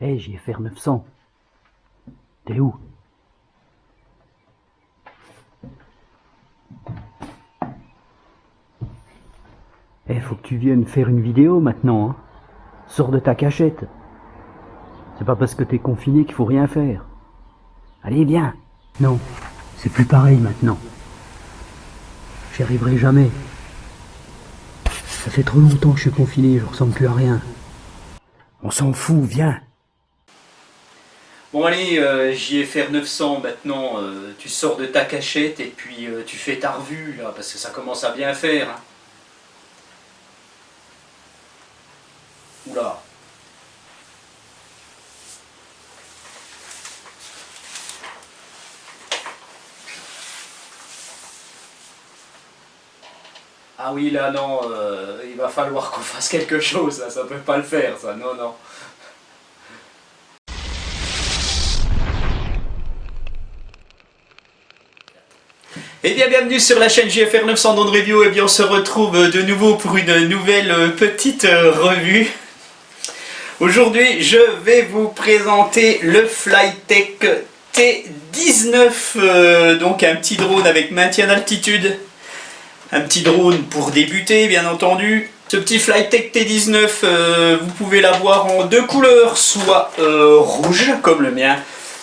Hey, JFR 900. T'es où? Eh, faut que tu viennes faire une vidéo maintenant, hein. Sors de ta cachette. C'est pas parce que t'es confiné qu'il faut rien faire. Allez, viens. Non, c'est plus pareil maintenant. J'y arriverai jamais. Ça fait trop longtemps que je suis confiné, je ressemble plus à rien. On s'en fout, viens. Bon allez, JFR 900 maintenant, tu sors de ta cachette et puis tu fais ta revue là, parce que ça commence à bien faire. Hein. Oula. Ah oui là non, il va falloir qu'on fasse quelque chose, ça peut pas le faire ça, non non. Eh bien bienvenue sur la chaîne JFR 900 Drone Review, et bien on se retrouve de nouveau pour une nouvelle petite revue. Aujourd'hui je vais vous présenter le Flytech T19, donc un petit drone avec maintien d'altitude. Un petit drone pour débuter bien entendu. Ce petit Flytech T19, vous pouvez l'avoir en deux couleurs, soit rouge comme le mien,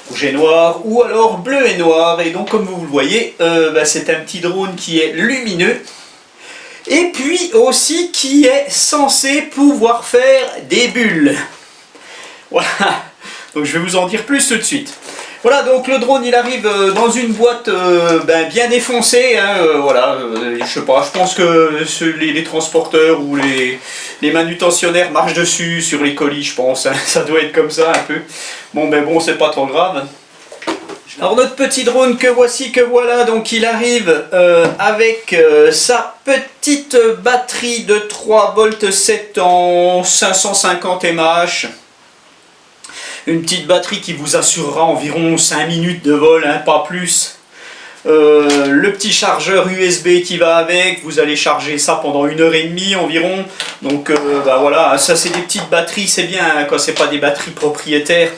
rouge et noir, ou alors bleu et noir. Et donc comme vous le voyez, c'est un petit drone qui est lumineux. Et puis aussi qui est censé pouvoir faire des bulles. Voilà, donc je vais vous en dire plus tout de suite. Voilà, donc le drone il arrive dans une boîte bien défoncée, hein, voilà, je sais pas, je pense que les transporteurs ou les manutentionnaires marchent dessus sur les colis, je pense, hein, ça doit être comme ça un peu. Bon, mais bon, c'est pas trop grave. Alors notre petit drone que voici, que voilà, donc il arrive avec sa petite batterie de 3 volts 7 en 550 mAh. Une petite batterie qui vous assurera environ 5 minutes de vol, hein, pas plus. Le petit chargeur USB qui va avec, vous allez charger ça pendant 1h30 environ. Donc voilà, ça c'est des petites batteries, c'est bien hein, quand c'est pas des batteries propriétaires.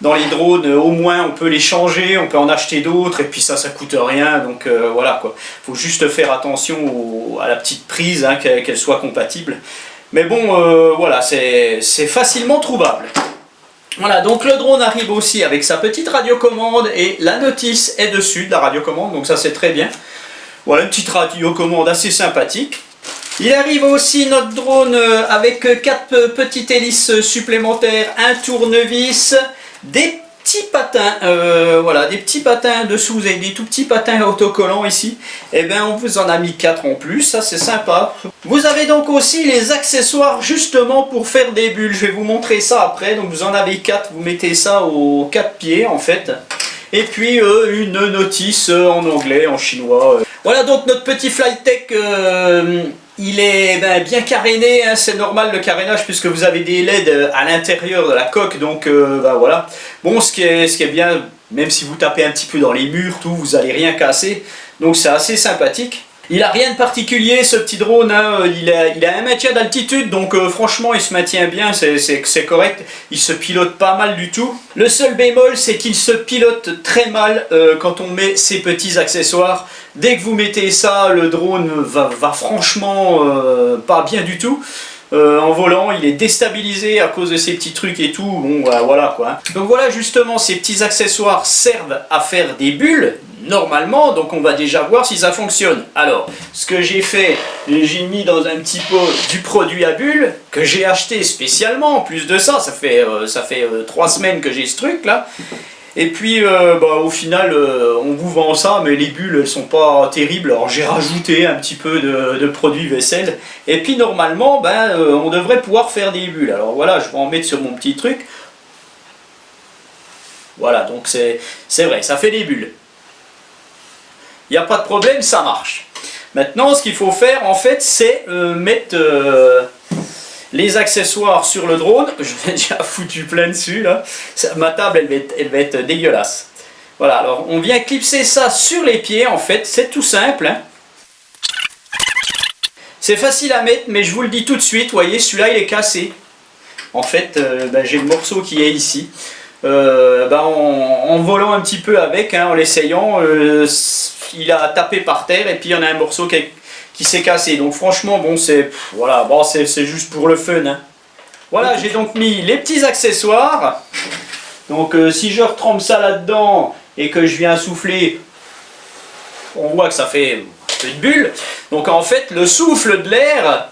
Dans les drones, au moins on peut les changer, on peut en acheter d'autres, et puis ça coûte rien, donc voilà quoi. Faut juste faire attention à la petite prise, hein, qu'elle soit compatible. Mais bon, voilà, c'est facilement trouvable. Voilà, donc le drone arrive aussi avec sa petite radiocommande et la notice est dessus de la radiocommande, donc ça c'est très bien. Voilà, une petite radiocommande assez sympathique. Il arrive aussi notre drone avec 4 petites hélices supplémentaires, un tournevis, des petits patins, voilà, des petits patins dessous, vous avez des tout petits patins autocollants ici, et bien on vous en a mis 4 en plus, ça c'est sympa. Vous avez donc aussi les accessoires justement pour faire des bulles, je vais vous montrer ça après, donc vous en avez 4, vous mettez ça aux 4 pieds en fait, et puis une notice en anglais, en chinois. Voilà donc notre petit Flytech. Il est bien caréné, hein, c'est normal le carénage puisque vous avez des LED à l'intérieur de la coque, donc voilà. Bon, ce qui est bien, même si vous tapez un petit peu dans les murs, tout, vous n'allez rien casser, donc c'est assez sympathique. Il n'a rien de particulier ce petit drone, hein. Il a un maintien d'altitude, donc franchement il se maintient bien, c'est correct, il se pilote pas mal du tout. Le seul bémol c'est qu'il se pilote très mal quand on met ces petits accessoires. Dès que vous mettez ça, le drone va franchement pas bien du tout. En volant, il est déstabilisé à cause de ces petits trucs et tout, bon voilà quoi. Donc voilà, justement, ces petits accessoires servent à faire des bulles, normalement, donc on va déjà voir si ça fonctionne. Alors, ce que j'ai fait, j'ai mis dans un petit pot du produit à bulles, que j'ai acheté spécialement, en plus de ça, ça fait 3 semaines que j'ai ce truc là. Et puis au final on vous vend ça, mais les bulles elles sont pas terribles, alors j'ai rajouté un petit peu de produit vaisselle, et puis normalement on devrait pouvoir faire des bulles. Alors voilà, je vais en mettre sur mon petit truc. Voilà, donc c'est vrai, ça fait des bulles. Il n'y a pas de problème, ça marche. Maintenant ce qu'il faut faire en fait c'est mettre les accessoires sur le drone. Je vais déjà foutu plein dessus là. Ma table elle va être dégueulasse. Voilà, alors on vient clipser ça sur les pieds en fait, c'est tout simple. Hein. C'est facile à mettre, mais je vous le dis tout de suite, vous voyez, celui-là il est cassé. en fait, j'ai le morceau qui est ici. En volant un petit peu avec, hein, en l'essayant, il a tapé par terre et puis il y en a un morceau qui s'est cassé. Donc franchement, bon, c'est voilà, bon, c'est juste pour le fun. Hein. Voilà, j'ai donc mis les petits accessoires. Donc si je retrempe ça là-dedans et que je viens souffler, on voit que ça fait un peu de bulle. Donc en fait, le souffle de l'air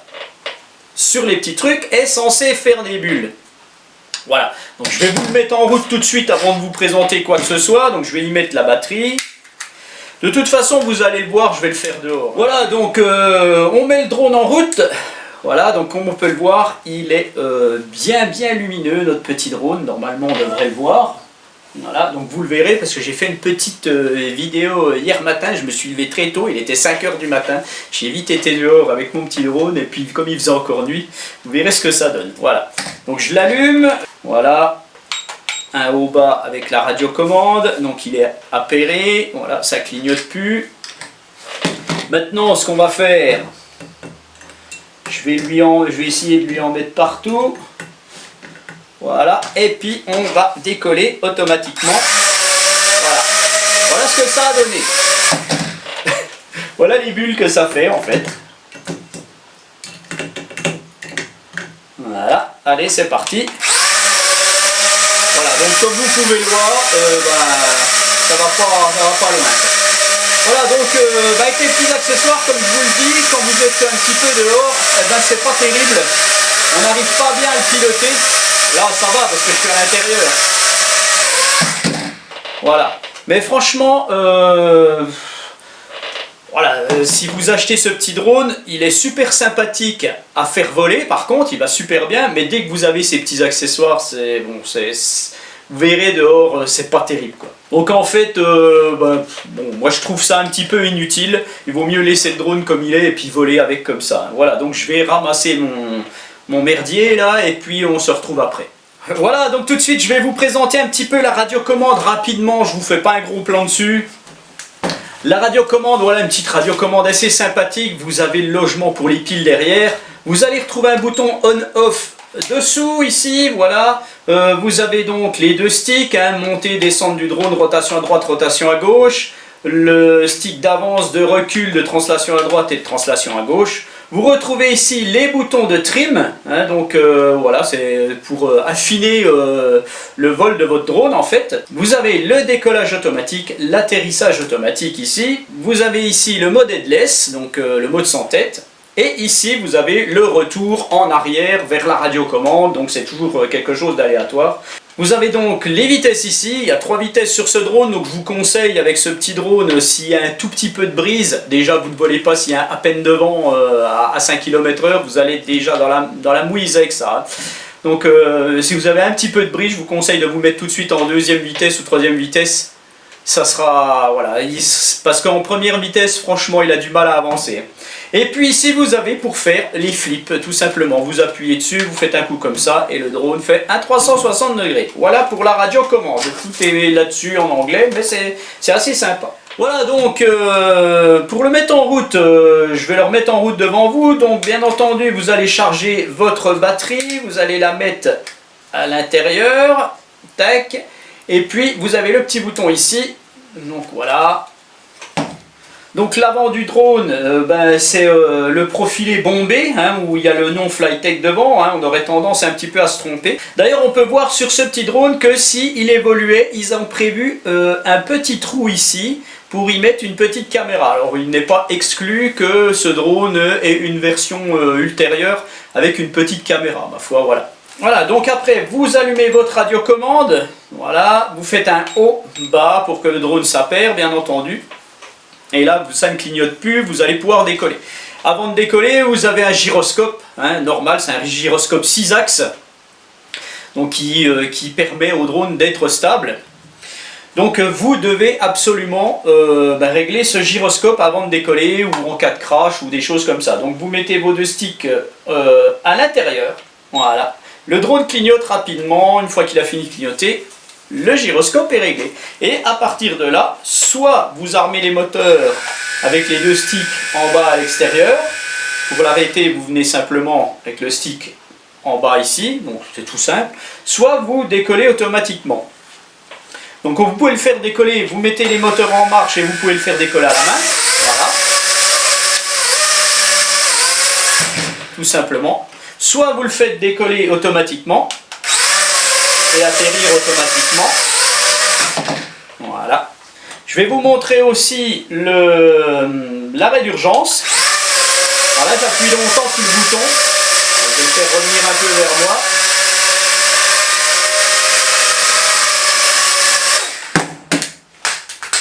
sur les petits trucs est censé faire des bulles. Voilà, donc je vais vous le mettre en route tout de suite avant de vous présenter quoi que ce soit. Donc je vais y mettre la batterie. De toute façon, vous allez le voir, je vais le faire dehors. Voilà, donc on met le drone en route. Voilà, donc comme on peut le voir, il est bien lumineux, notre petit drone. Normalement, on devrait le voir. Voilà, donc vous le verrez parce que j'ai fait une petite vidéo hier matin. Je me suis levé très tôt, il était 5 h du matin. J'ai vite été dehors avec mon petit drone et puis comme il faisait encore nuit, vous verrez ce que ça donne. Voilà, donc je l'allume. Voilà, un haut bas avec la radiocommande. Donc il est appairé. Voilà, ça clignote plus. Maintenant, ce qu'on va faire, je vais essayer de lui en mettre partout. Voilà, et puis on va décoller automatiquement. Voilà, voilà ce que ça a donné. Voilà les bulles que ça fait en fait. Voilà, allez c'est parti. Voilà, donc comme vous pouvez le voir, ça va pas loin. Voilà, donc avec les petits accessoires, comme je vous le dis, quand vous êtes un petit peu dehors, c'est pas terrible. On n'arrive pas bien à le piloter. Là ça va parce que je suis à l'intérieur. Voilà. Mais franchement, si vous achetez ce petit drone, il est super sympathique à faire voler. Par contre, il va super bien. Mais dès que vous avez ces petits accessoires, vous verrez dehors, c'est pas terrible quoi. Donc en fait, moi je trouve ça un petit peu inutile. Il vaut mieux laisser le drone comme il est et puis voler avec comme ça. Voilà, donc je vais ramasser mon merdier là et puis on se retrouve après. Voilà, donc tout de suite je vais vous présenter un petit peu la radiocommande rapidement, je vous fais pas un gros plan dessus. La radiocommande, voilà une petite radiocommande assez sympathique, vous avez le logement pour les piles derrière, vous allez retrouver un bouton on-off dessous ici, voilà, vous avez donc les deux sticks, hein, montée, descente du drone, rotation à droite, rotation à gauche, le stick d'avance, de recul, de translation à droite et de translation à gauche. Vous retrouvez ici les boutons de trim, hein, donc voilà, c'est pour affiner le vol de votre drone en fait. Vous avez le décollage automatique, l'atterrissage automatique ici. Vous avez ici le mode headless, donc le mode sans tête. Et ici, vous avez le retour en arrière vers la radiocommande, donc c'est toujours quelque chose d'aléatoire. Vous avez donc les vitesses ici, il y a 3 vitesses sur ce drone, donc je vous conseille avec ce petit drone, s'il y a un tout petit peu de brise, déjà vous ne volez pas s'il y a à peine de vent à 5 km/h, vous allez déjà dans la mouise avec ça. Donc si vous avez un petit peu de brise, je vous conseille de vous mettre tout de suite en deuxième vitesse ou troisième vitesse. Ça sera, voilà, parce qu'en première vitesse, franchement, il a du mal à avancer. Et puis ici, vous avez pour faire les flips, tout simplement. Vous appuyez dessus, vous faites un coup comme ça, et le drone fait un 360 degrés. Voilà pour la radiocommande. Tout est là-dessus en anglais, mais c'est assez sympa. Voilà, donc, pour le mettre en route, je vais le remettre en route devant vous. Donc, bien entendu, vous allez charger votre batterie, vous allez la mettre à l'intérieur. Tac. Et puis vous avez le petit bouton ici, donc voilà. Donc l'avant du drone, c'est le profilé bombé, hein, où il y a le nom Flytech devant, hein, on aurait tendance un petit peu à se tromper. D'ailleurs on peut voir sur ce petit drone que s'il évoluait, ils ont prévu un petit trou ici, pour y mettre une petite caméra. Alors il n'est pas exclu que ce drone ait une version ultérieure avec une petite caméra, ma foi, voilà. Voilà, donc après vous allumez votre radiocommande, voilà, vous faites un haut, bas pour que le drone s'appaire, bien entendu. Et là, ça ne clignote plus, vous allez pouvoir décoller. Avant de décoller, vous avez un gyroscope, hein, normal, c'est un gyroscope 6 axes, donc qui permet au drone d'être stable. Donc vous devez absolument régler ce gyroscope avant de décoller, ou en cas de crash, ou des choses comme ça. Donc vous mettez vos deux sticks à l'intérieur, voilà. Le drone clignote rapidement, une fois qu'il a fini de clignoter, le gyroscope est réglé. Et à partir de là, soit vous armez les moteurs avec les deux sticks en bas à l'extérieur, pour l'arrêter, vous venez simplement avec le stick en bas ici, donc c'est tout simple, soit vous décollez automatiquement. Donc vous pouvez le faire décoller, vous mettez les moteurs en marche et vous pouvez le faire décoller à la main, voilà, tout simplement. Soit vous le faites décoller automatiquement et atterrir automatiquement, voilà. Je vais vous montrer aussi l'arrêt d'urgence. Voilà, j'appuie longtemps sur le bouton. Je vais le faire revenir un peu vers moi.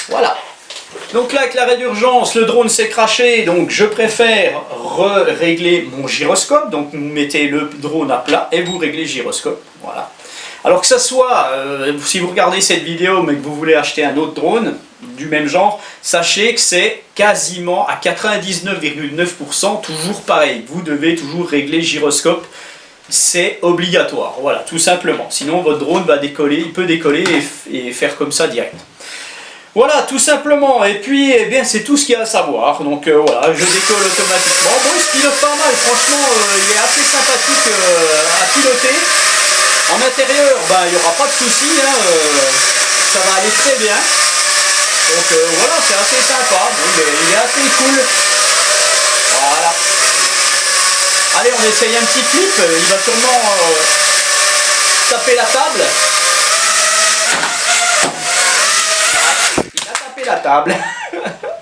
Voilà. Donc là, avec l'arrêt d'urgence, le drone s'est craché. Donc je préfère régler mon gyroscope. Donc vous mettez le drone à plat et vous réglez le gyroscope. Voilà. Alors que ça soit, si vous regardez cette vidéo mais que vous voulez acheter un autre drone du même genre, sachez que c'est quasiment à 99,9% toujours pareil. Vous devez toujours régler le gyroscope, c'est obligatoire, voilà, tout simplement. Sinon votre drone va décoller, il peut décoller et faire comme ça direct. Voilà, tout simplement. Et puis, eh bien, c'est tout ce qu'il y a à savoir. Donc voilà, je décolle automatiquement. Bon, il se pilote pas mal, franchement, il est assez sympathique à piloter. En intérieur, ben, il n'y aura pas de souci, hein, ça va aller très bien. Donc voilà, c'est assez sympa, bon, il est assez cool. Voilà. Allez, on essaye un petit flip, il va sûrement taper la table. Il a tapé la table.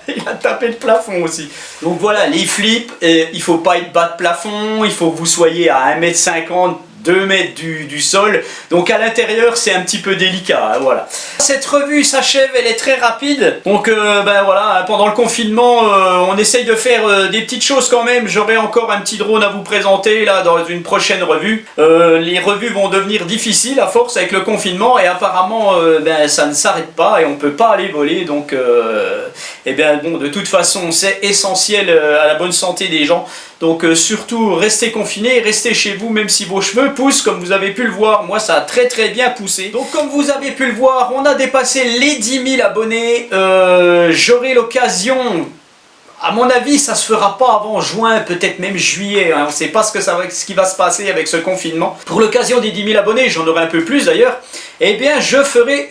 Il a tapé le plafond aussi. Donc voilà, les flips, il ne faut pas être bas de plafond, il faut que vous soyez à 1,50 m, 2 mètres du sol, donc à l'intérieur c'est un petit peu délicat, hein, voilà. Cette revue s'achève, elle est très rapide, donc ben voilà, pendant le confinement on essaye de faire des petites choses quand même. J'aurai encore un petit drone à vous présenter là dans une prochaine revue. Les revues vont devenir difficiles à force avec le confinement et apparemment ben, ça ne s'arrête pas et on peut pas aller voler, donc et bien bon, de toute façon c'est essentiel à la bonne santé des gens. Donc surtout restez confinés, restez chez vous même si vos cheveux poussent comme vous avez pu le voir. Moi ça a très bien poussé. Donc comme vous avez pu le voir, on a dépassé les 10 000 abonnés. J'aurai l'occasion, à mon avis ça se fera pas avant juin, peut-être même juillet, hein. On ne sait pas ce qui va se passer avec ce confinement. Pour l'occasion des 10 000 abonnés, j'en aurai un peu plus d'ailleurs, eh bien je ferai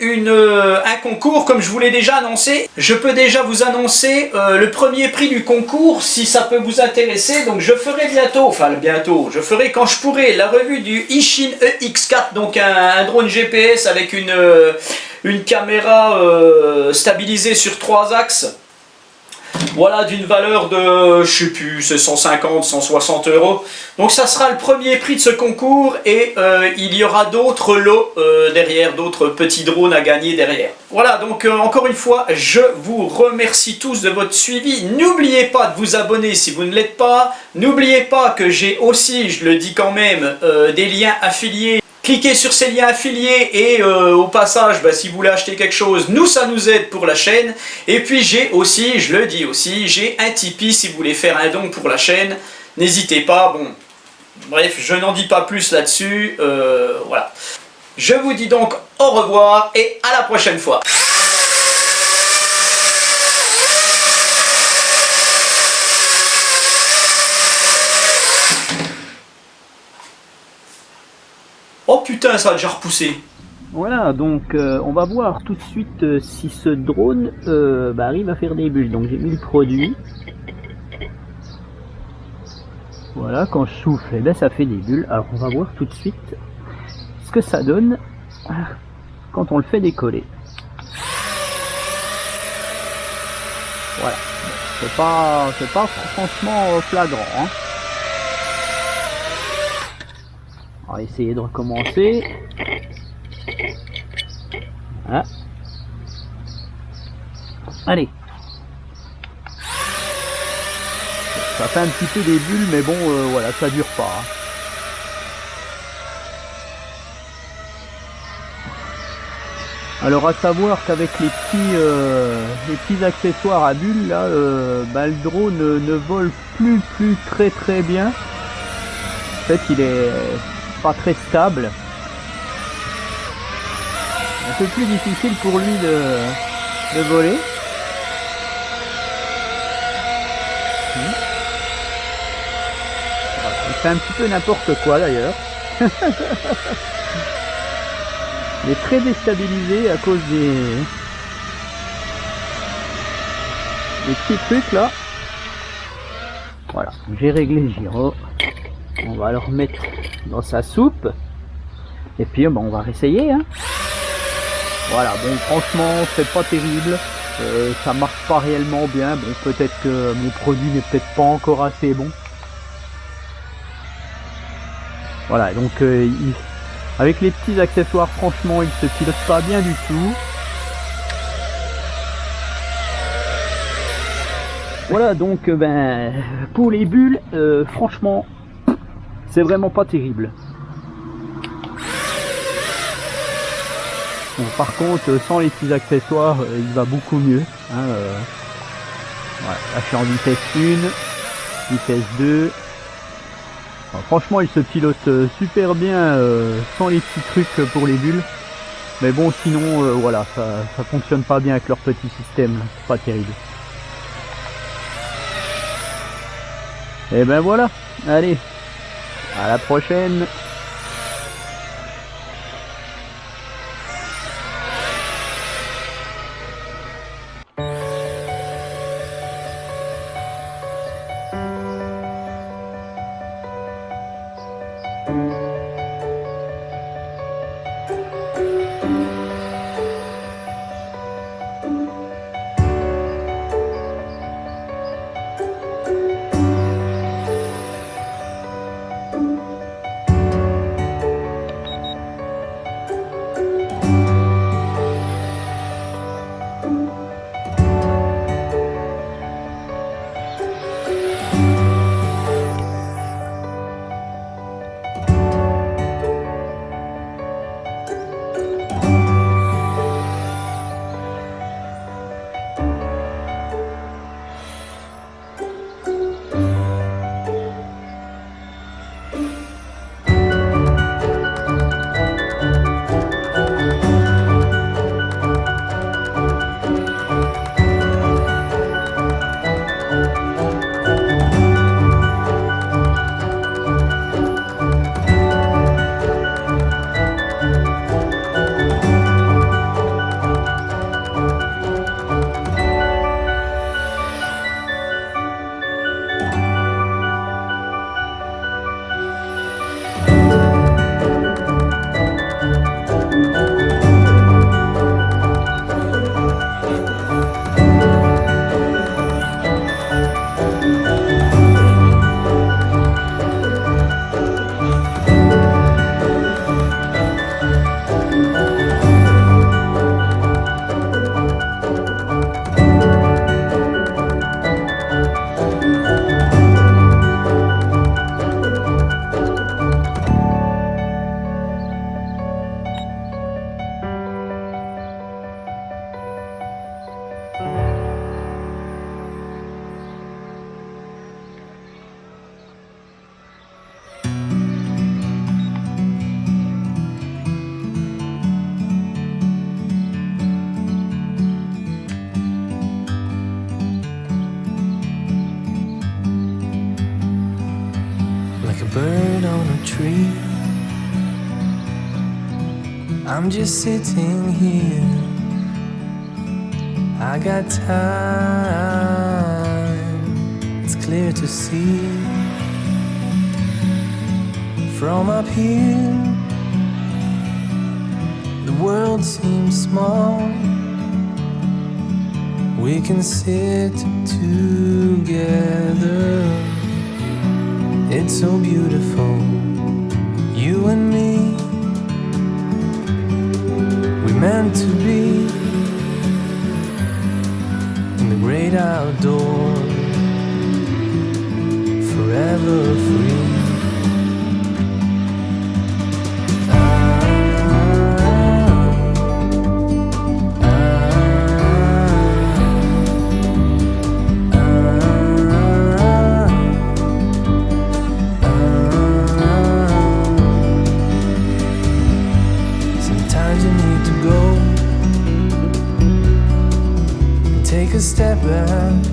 un concours comme je vous l'ai déjà annoncé. Je peux déjà vous annoncer le premier prix du concours si ça peut vous intéresser. Donc je ferai bientôt, je ferai quand je pourrai la revue du Ishin EX4, donc un drone GPS avec une caméra stabilisée sur 3 axes. Voilà, d'une valeur de, je sais plus, c'est 150, 160 €. Donc ça sera le premier prix de ce concours et il y aura d'autres lots derrière, d'autres petits drones à gagner derrière. Voilà, donc encore une fois, je vous remercie tous de votre suivi. N'oubliez pas de vous abonner si vous ne l'êtes pas. N'oubliez pas que j'ai aussi, je le dis quand même, des liens affiliés. Cliquez sur ces liens affiliés et au passage, bah, si vous voulez acheter quelque chose, ça nous aide pour la chaîne. Et puis j'ai aussi, je le dis aussi, j'ai un Tipeee si vous voulez faire un don pour la chaîne. N'hésitez pas, bon, bref, je n'en dis pas plus là-dessus, voilà. Je vous dis donc au revoir et à la prochaine fois. Oh putain, ça a déjà repoussé. Voilà, donc on va voir tout de suite si ce drone arrive à faire des bulles. Donc j'ai mis le produit. Voilà, quand je souffle, eh ben, ça fait des bulles. Alors on va voir tout de suite ce que ça donne quand on le fait décoller. Voilà, c'est pas franchement flagrant, hein. On va essayer de recommencer. Voilà. Allez. Ça fait un petit peu des bulles, mais bon, voilà, ça dure pas, hein. Alors à savoir qu'avec les petits accessoires à bulles, là, le drone ne vole plus très bien. En fait, il est pas très stable. Un peu plus difficile pour lui de voler. Il fait un petit peu n'importe quoi d'ailleurs. Il est très déstabilisé à cause des petits trucs là. Voilà, j'ai réglé le gyro. On va le remettre dans sa soupe. Et puis on va réessayer. Hein. Voilà, bon franchement c'est pas terrible. Ça marche pas réellement bien. Bon, peut-être que mon produit n'est peut-être pas encore assez bon. Voilà, donc avec les petits accessoires, franchement, il se pilote pas bien du tout. Voilà, donc pour les bulles, franchement, c'est vraiment pas terrible. Bon, par contre, sans les petits accessoires, il va beaucoup mieux. Hein, voilà, là, je suis en vitesse 1, vitesse 2. Enfin, franchement, il se pilote super bien sans les petits trucs pour les bulles. Mais bon, sinon, voilà, ça fonctionne pas bien avec leur petit système. C'est pas terrible. Et ben voilà. Allez, à la prochaine. bird on a tree. I'm just sitting here. I got time, it's clear to see. From up here, the world seems small. We can sit together. It's so beautiful, you and me. We're meant to be in the great outdoors, forever free. Take a step back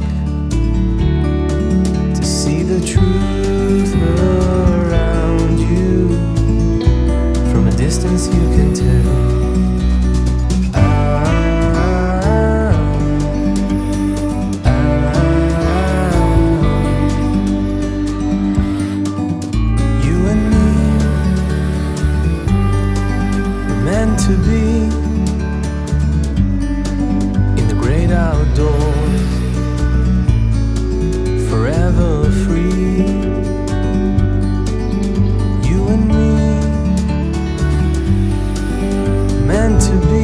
to see the truth around you. to be in the great outdoors, forever free. You and me, meant to be